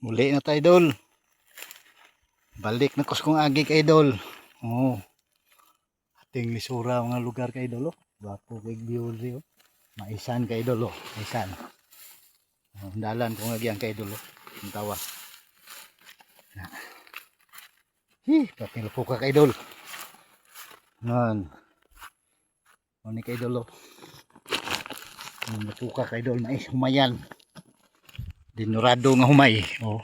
Muli na tayo, idol. Balik na kung agi ka, idol. Oh. Ating lisura mga lugar ka, idol. Oh. Bapo kay beauty, oh. Maisan ka, idol. Oh. Maisan. Oh, dalan kung agi ang ka, idol. Oh. Ang tawa. Na. Pating po ka, idol. Nan. Ano ka, idol. Oh. Matuka ka, idol. Mais humayan. Dinurado nga humay. Oh.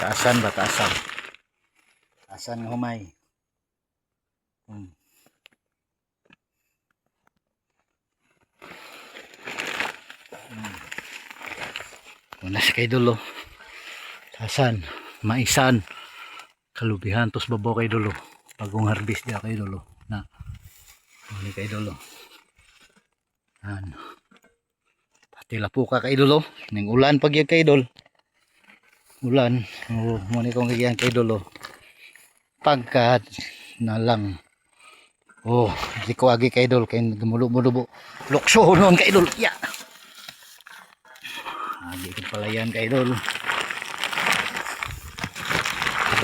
Taasan ba? Taasan. Taasan nga humay. Una si kay dulo. Taasan. Maisan. Kalubihan. Tos babaw kay dulo. Pagong harvest dia kay dulo. Na. Ini kay dulo. Ano. Tila po ka kay idol. Ning ulan pag yung kay idol. Ulan. Oh, muna kong kagyan kay idol. Pagkat na lang. Oh, di ko agi kay idol. Kaya gumulo-mulo. Lukso noon kay idol. Ya. Agi ko pala yan kay idol.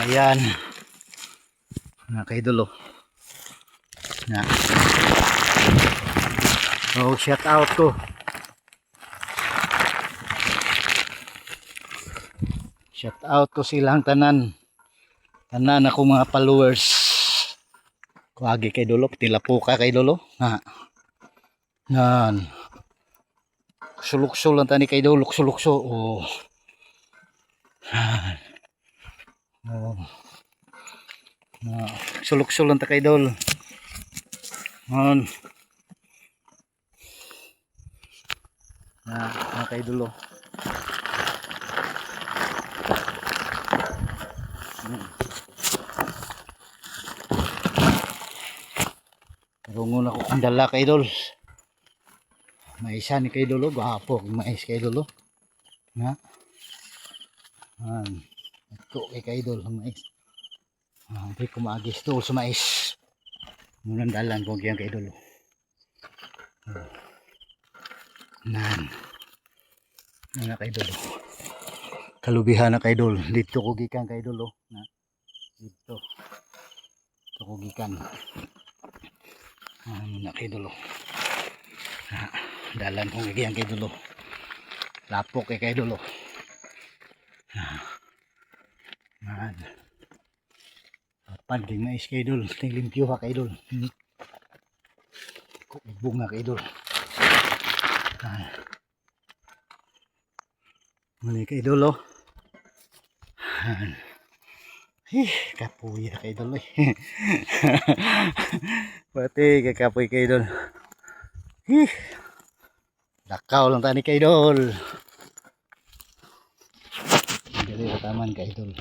Ayan. Na kay idol. Na. Oh, shout out ko. Shout out ko silang tanan. Tanan ako mga followers. Kuagi kay dulo, tila po ka kay dulo. Ha. Nan. Sulukso lang tani kay dulo, sulukso. Oh. Oh. Na, sulukso lang ta kay dulo. Nan. Na kay dulo. Rungon ako kung dala kay idol. Maisa ni kay idol. Gapo mais kay idol. Na. Ito kay idol ang mais. Hindi ko maagis to sa mais. Munang dalan kung kaya kay idol. Nan. Nan kay idol. Kalubihan na kay idol. Dito ko gikan kay idol. Na. Dito. Dito ko gikan. Na kay dulo. Dalan kong kagyan kay dulo. Lapok kay dulo. Panding mais kay dulo. Limpyo ha kay dulo. Bunga kay dulo. Muli kay dulo. Kapuya kay dulo. Pati kay kapoy kay idol. Dakaw lang tani kay idol. Dili taman kay idol.